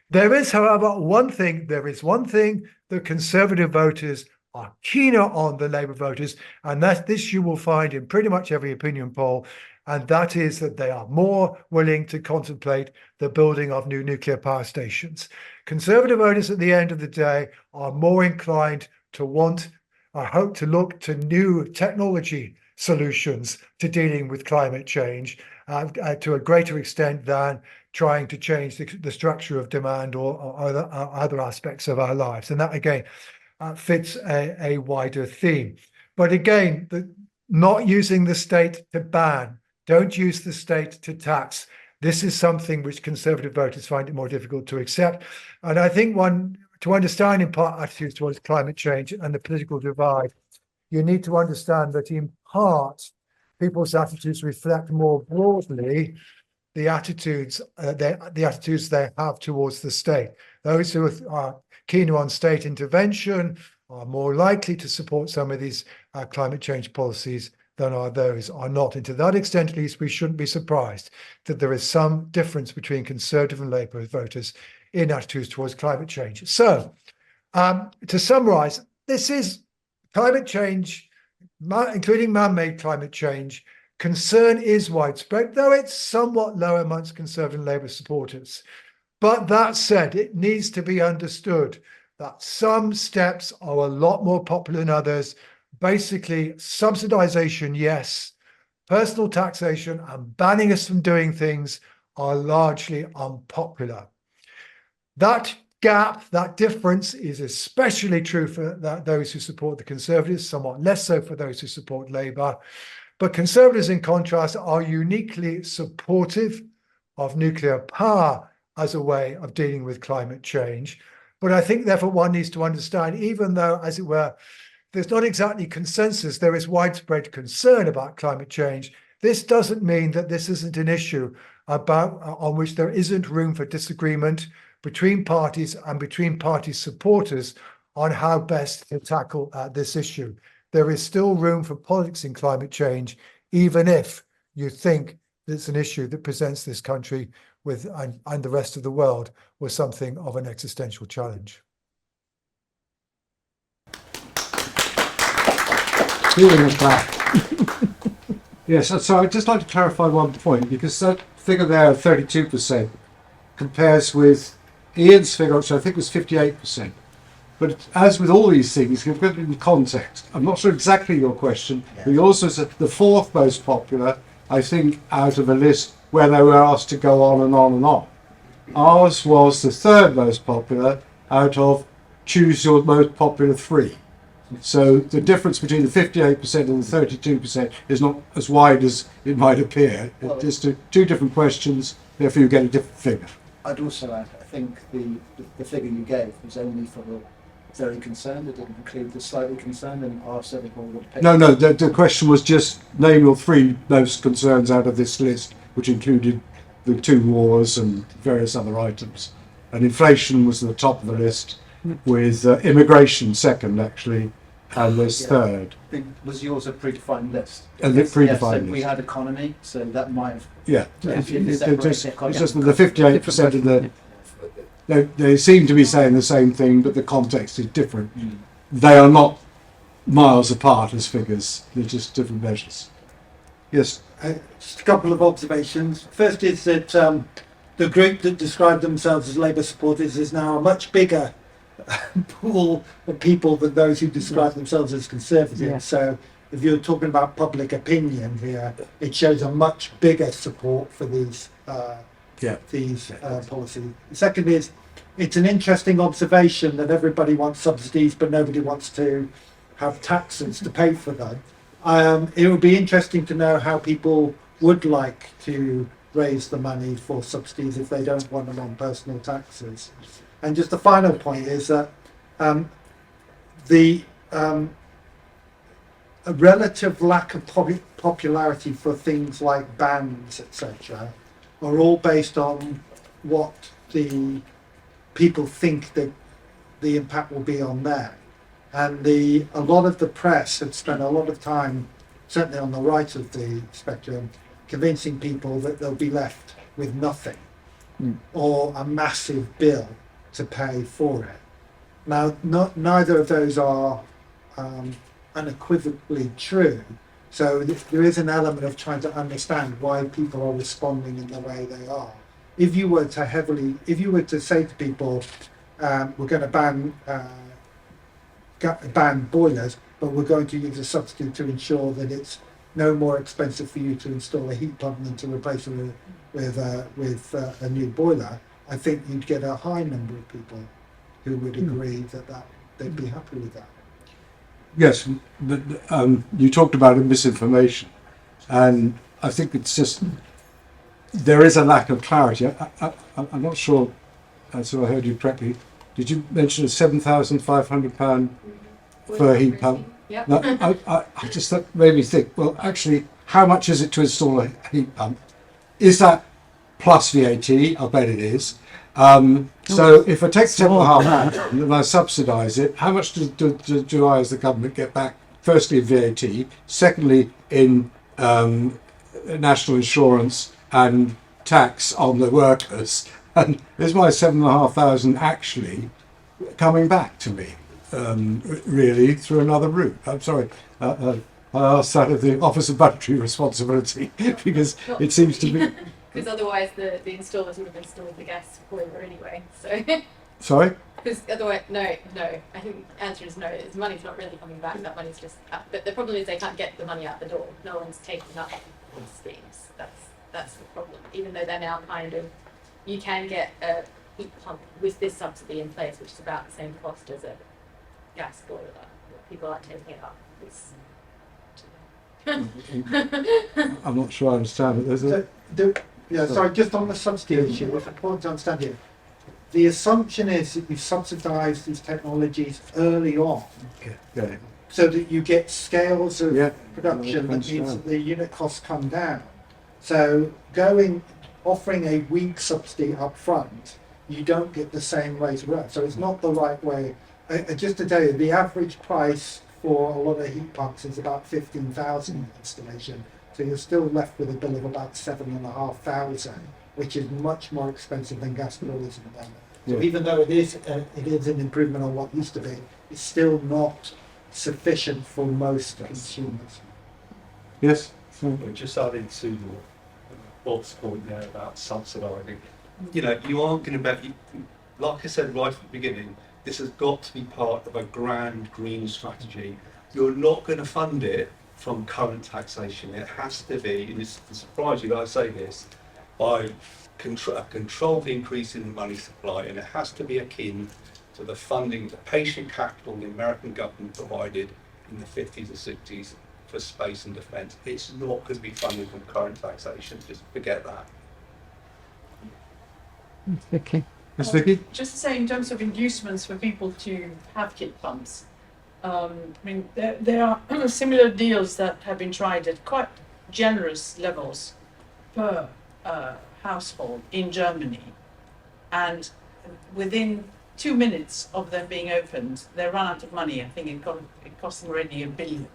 There is, however, one thing that Conservative voters are keener on than Labour voters, and this you will find in pretty much every opinion poll, and that is that they are more willing to contemplate the building of new nuclear power stations. Conservative voters at the end of the day are more inclined to hope to look to new technology solutions to dealing with climate change to a greater extent than trying to change the structure of demand or other aspects of our lives. And that, again, fits a wider theme. But again, not using the state to ban, don't use the state to tax. This is something which Conservative voters find it more difficult to accept. And I think to understand in part attitudes towards climate change and the political divide, you need to understand that in part, people's attitudes reflect more broadly the attitudes they have towards the state. Those who are keener on state intervention are more likely to support some of these climate change policies than are those are not. And to that extent, at least, we shouldn't be surprised that there is some difference between Conservative and Labour voters in attitudes towards climate change. So, to summarise, this is climate change, including man-made climate change. Concern is widespread, though it's somewhat low amongst Conservative and Labour supporters. But that said, it needs to be understood that some steps are a lot more popular than others. Basically, subsidisation, yes. Personal taxation and banning us from doing things are largely unpopular. That gap, that difference is especially true for those who support the Conservatives, somewhat less so for those who support Labour. But Conservatives, in contrast, are uniquely supportive of nuclear power as a way of dealing with climate change. But I think, therefore, one needs to understand, even though, as it were, there's not exactly consensus, there is widespread concern about climate change, this doesn't mean that this isn't an issue on which there isn't room for disagreement between parties and between party supporters on how best to tackle this issue. There is still room for politics in climate change, even if you think it's an issue that presents this country with and the rest of the world with something of an existential challenge. Feeling of that. Yes, so I'd just like to clarify one point, because that figure there of 32% compares with Ian's figure, which I think was 58%. But as with all these things, you put it in context. I'm not sure exactly your question, but you also said the fourth most popular, I think, out of a list where they were asked to go on and on and on. Ours was the third most popular out of choose your most popular three. So the difference between the 58% and the 32% is not as wide as it might appear. It's just two different questions, therefore you get a different figure. I'd also add, I think the figure you gave was only for the very concerned. It didn't include the slightly concerned, and our serving hall would pick. No, the question was just name your three most concerns out of this list, which included the two wars and various other items. And inflation was at the top of the list, with immigration second, actually, and was third. Was yours a predefined list? And the predefined so list. we had economy, so that might have. Yeah, It's it's just that the 58% of the. They seem to be saying the same thing, but the context is different. They are not miles apart as figures, they're just different measures. Yes? Just a couple of observations. First is that the group that described themselves as Labour supporters is now a much bigger pool of people than those who describe themselves as Conservatives. Yeah. So if you're talking about public opinion here, it shows a much bigger support for these policies. The second is, it's an interesting observation that everybody wants subsidies, but nobody wants to have taxes to pay for them. It would be interesting to know how people would like to raise the money for subsidies if they don't want them on personal taxes. And just the final point is that the a relative lack of popularity for things like bands, etc., are all based on what the people think that the impact will be on them. And a lot of the press have spent a lot of time, certainly on the right of the spectrum, convincing people that they'll be left with nothing or a massive bill to pay for it. Now, neither of those are unequivocally true. So there is an element of trying to understand why people are responding in the way they are. If you were to say to people, we're going to ban boilers, but we're going to use a subsidy to ensure that it's no more expensive for you to install a heat pump than to replace it with a new boiler, I think you'd get a high number of people who would agree that they'd be happy with that. Yes, but you talked about misinformation, and I think it's just there is a lack of clarity. I'm not sure, so I heard you correctly. Did you mention a £7,500 for a heat pump? Yep. Now, I just that made me think. Well, actually, how much is it to install a heat pump? Is that plus VAT? I bet it is. So if I take £7,500 and I subsidise it, how much do I as the government get back? Firstly in VAT, secondly in national insurance and tax on the workers, and is my £7,500 actually coming back to me really through another route? I'm sorry, I asked that of the Office of Budgetary Responsibility because it seems to be. Because otherwise the installers would have installed the gas boiler anyway. So. Sorry? Because otherwise, no. I think the answer is no. The money's not really coming back. That money's just. But the problem is they can't get the money out the door. No one's taking up these schemes. That's the problem. Even though they're now kind of, you can get a heat pump with this subsidy in place, which is about the same cost as a gas boiler. People aren't taking it up. I'm not sure I understand it. Sorry, just on the subsidy issue, what's important to understand here, the assumption is that you subsidise these technologies early on, Okay. so that you get scales of Yeah, production I that means understand. that the unit costs come down. So offering a weak subsidy up front, you don't get the same rate of return. So it's not the right way. Just to tell you, the average price for a lot of heat pumps is about 15,000 installation. So you're still left with a bill of about 7,500, which is much more expensive than gas boilers at the moment. So Yeah. even though it is an improvement on what used to be, it's still not sufficient for most consumers. Yes? Just adding to Bob's point there about subsidising. You know, you aren't going to like I said right from the beginning, this has got to be part of a grand green strategy. You're not going to fund it from current taxation. It has to be, and it's surprising that I say this, by a controlled increase in the money supply, and it has to be akin to the funding, the patient capital the American government provided in the 50s and 60s for space and defence. It's not going to be funded from current taxation. Just forget that. Vicky. Yes, Vicky? Just to say, in terms of inducements for people to have heat pumps, I mean, there are similar deals that have been tried at quite generous levels per household in Germany, and within 2 minutes of them being opened, they ran out of money. I think it cost them already €1 billion.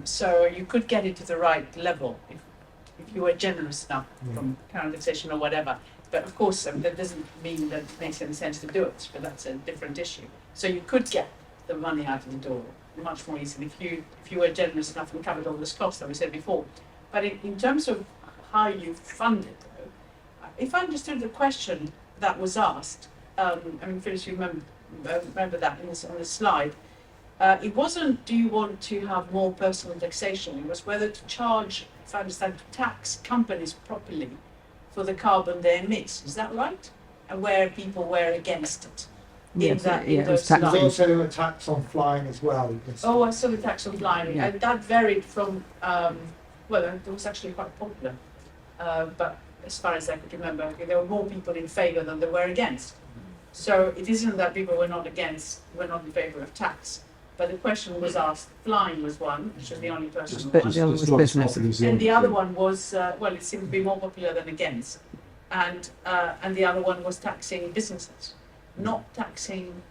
So you could get it to the right level if you were generous enough from current taxation or whatever. But of course, that doesn't mean that it makes any sense to do it, but that's a different issue. So you could get the money out of the door much more easily if you were generous enough and covered all those costs that we said before. But in terms of how you fund it, though, if I understood the question that was asked, I mean, Phyllis, you remember that on the slide, it wasn't, do you want to have more personal taxation? It was whether to charge, if I understand, tax companies properly for the carbon they emit. Is that right? And where people were against it. In those There's lines. also a tax on flying as well. Oh, I saw the tax on flying. Yeah. And that varied from well, it was actually quite popular. But as far as I could remember, there were more people in favour than there were against. So it isn't that people were not in favour of tax. But the question was asked, flying was one, which was the only person who Just- won. the other was just not business. popular as And the other other thing. one was, well, it seemed to be more popular than against. And the other one was taxing businesses, not taxing,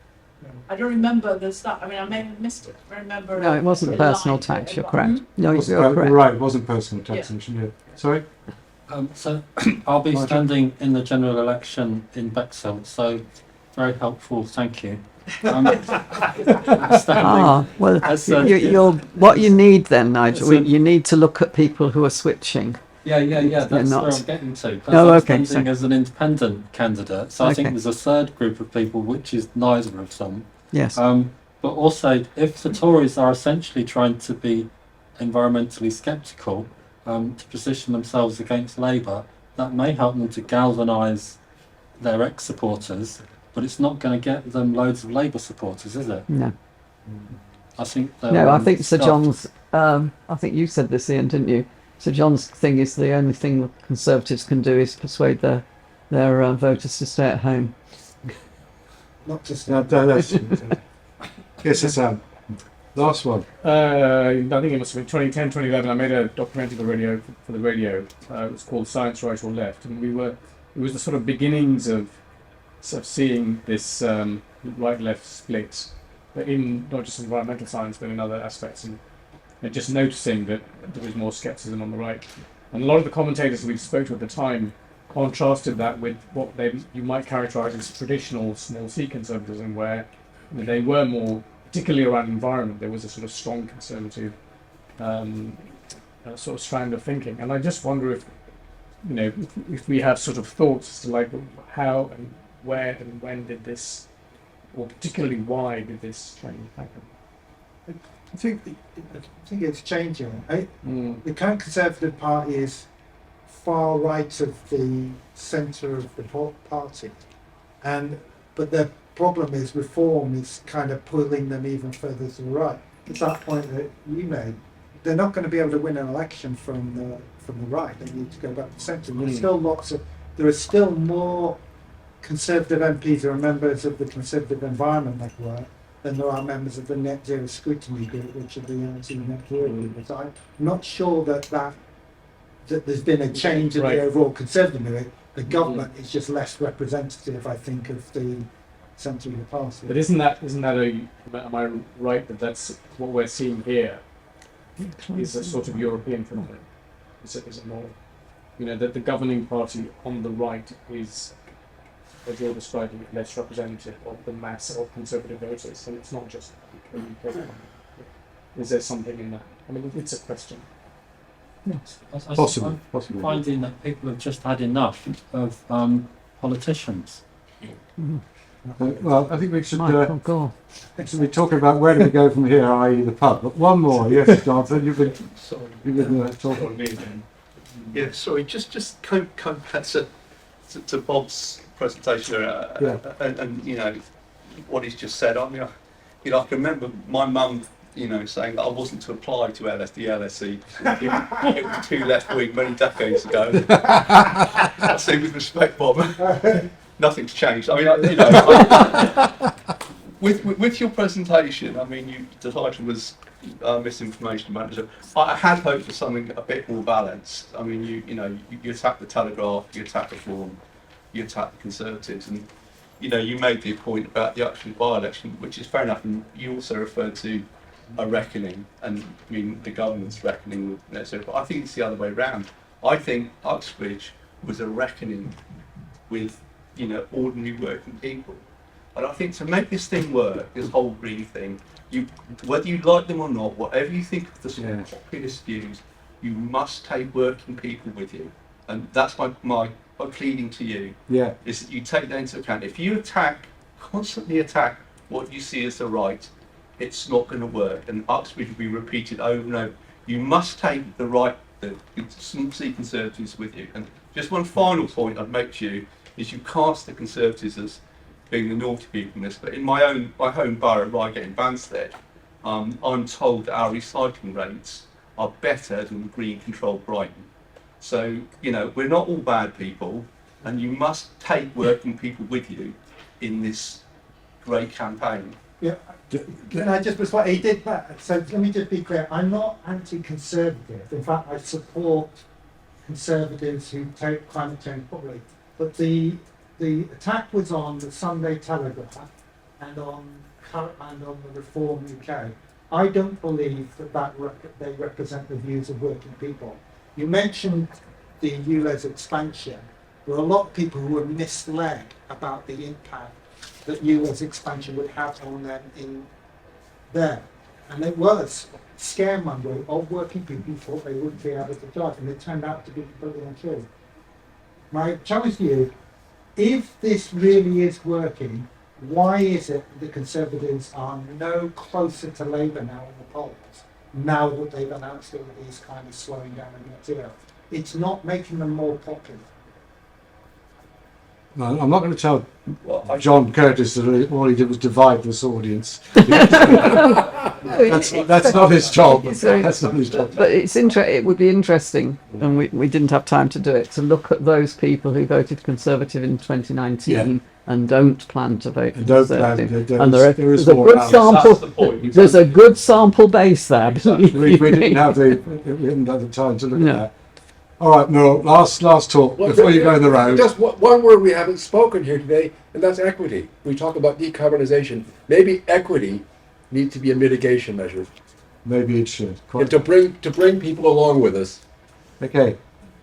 I don't remember the stuff, I mean, I may have missed it, I remember. No, it wasn't a personal line tax, to you're advance. correct. No, Wasn't you're per- correct. Right, it wasn't personal taxation, yeah. Sorry? So I'll be Nigel? standing in the general election in Bexhill, so very helpful, thank you. Standing Well, as you're, what you need then, Nigel, So- you need to look at people who are switching. Yeah, that's not- where I'm getting to. 'Cause Oh, I'm okay, standing so- as an independent candidate, so I think Okay. there's a third group of people which is neither of them. Yes. But also, if the Tories are essentially trying to be environmentally sceptical, to position themselves against Labour, that may help them to galvanise their ex-supporters, but it's not going to get them loads of Labour supporters, is it? No. I think. No, I think Sir scuffed. John's, I think you said this, Ian, didn't you? Sir John's thing is the only thing that Conservatives can do is persuade their voters to stay at home. Not just That's, yes, it's last one. I think it must have been 2010, 2011. I made a documentary for the radio. It was called Science Right or Left, and it was the sort of beginnings of seeing this right-left split, but in not just environmental science, but in other aspects, and just noticing that there was more scepticism on the right. And a lot of the commentators we spoke to at the time contrasted that with what you might characterise as traditional small C conservatism, where they were more, particularly around environment, there was a sort of strong conservative sort of strand of thinking. And I just wonder if we have sort of thoughts as to like how and where and when did this, or particularly why did this change happen? I think it's changing. Mm. The current Conservative Party is far right of the centre of the party, but the problem is reform is kind of pulling them even further to the right. It's that point that you made. They're not going to be able to win an election from the right. They need to go back to the centre. There's still there are still more Conservative MPs who are members of the Conservative Environment Network than there are members of the Net Zero Scrutiny Group, which are the anti-net zero group. So I'm not sure that there's been a change in Right. the overall Conservative movement. The government is just less representative, I think, of the centre of the party. But isn't that am I right that that's what we're seeing here is a sort of European phenomenon? Is it more, that the governing party on the right is, as you're describing it, less representative of the mass of conservative voters, and it's not just a UK phenomenon. Is there something in that? I mean, it's a question. Possibly. I'm finding that people have just had enough of politicians. Well, I think we should Michael Gore. be talking about where do we go from here, i.e. the pub. But one more, yes, Jonathan, you've been talking. Yeah, sorry, just come back to Bob's presentation and what he's just said. I mean, I can remember my mum, saying that I wasn't to apply to the LSE. It was too left wing many decades ago. I say with respect, Bob, nothing's changed. I mean, with your presentation, I mean, the title was misinformation manager. I had hoped for something a bit more balanced. I mean, you attack the Telegraph, you attack Reform, you attack the Conservatives, and you made the point about the actual by-election, which is fair enough, and you also referred to a reckoning, and I mean the government's reckoning with net zero. But I think it's the other way around. I think Uxbridge was a reckoning with ordinary working people. And I think to make this thing work, this whole green thing, whether you like them or not, whatever you think of the sort of populist views, you must take working people with you. And that's my pleading to you, is that you take that into account. If you constantly attack what you see as the right, it's not going to work. And Uxbridge will be repeated over and over. You must take the right, the small C Conservatives with you. And just one final point I'd make to you is you cast the Conservatives as being the naughty people in this, but in my home borough, Reigate in Banstead, I'm told that our recycling rates are better than green controlled Brighton. So, you know, we're not all bad people, and you must take working people with you in this great campaign. Yeah. Can I just respond? He did that. So let me just be clear. I'm not anti-conservative. In fact, I support conservatives who take climate change properly. But the attack was on the Sunday Telegraph and on the Reform UK. I don't believe that they represent the views of working people. You mentioned the ULEZ expansion. There are a lot of people who were misled about the impact that ULEZ expansion would have on them in there. And it was scaremongering of working people who thought they wouldn't be able to drive, and it turned out to be completely untrue. My challenge to you, if this really is working, why is it the Conservatives are no closer to Labour now in the polls, now that they've announced all these kind of slowing down of material? It's not making them more popular. No, I'm not going to tell John Curtis that all he did was divide this audience. That's not his job. That's not his job. But it would be interesting, and we didn't have time to do it, to look at those people who voted Conservative in 2019 and don't plan to vote Conservative. And there's a good sample. There's a good sample base there. We didn't have we hadn't had the time to look at that. All right, Muriel, last talk before you go in the road. Just one word we haven't spoken here today, and that's equity. We talk about decarbonization. Maybe equity needs to be a mitigation measure. Maybe it should. And to bring people along with us. Okay,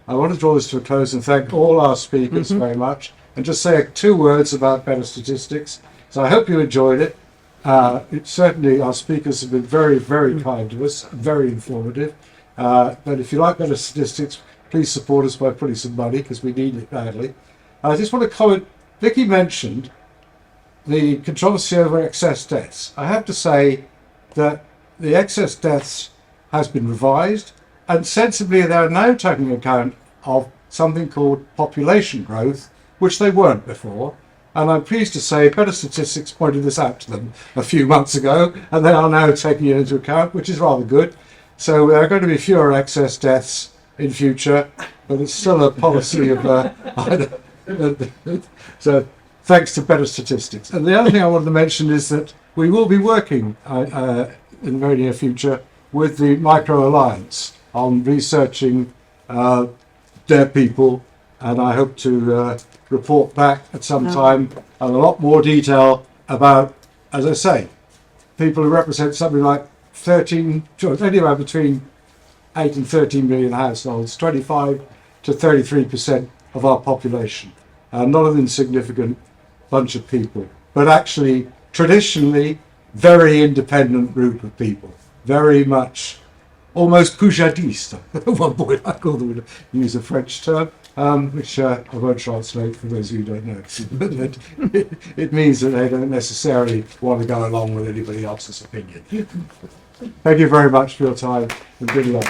I want to draw this to a close and thank all our speakers very much, and just say 2 words about Better Statistics. So I hope you enjoyed it. Certainly our speakers have been very, very kind to us, very informative. But if you like Better Statistics, please support us by putting some money, because we need it badly. I just want to comment, Vicky mentioned the controversy over excess deaths. I have to say that the excess deaths has been revised, and sensibly they are now taking account of something called population growth, which they weren't before. And I'm pleased to say Better Statistics pointed this out to them a few months ago, and they are now taking it into account, which is rather good. So there are going to be fewer excess deaths in future, but it's still a policy of so thanks to Better Statistics. And the other thing I wanted to mention is that we will be working in the very near future with the Micro Alliance on researching their people, and I hope to report back at some time in a lot more detail about, as I say, people who represent something like anywhere between 8 and 13 million households, 25 to 33% of our population. Not an insignificant bunch of people, but actually traditionally very independent group of people, very much almost poujadiste. At one point I call them, use a French term, which I won't translate for those of you who don't know. But it means that they don't necessarily want to go along with anybody else's opinion. Thank you very much for your time and good luck.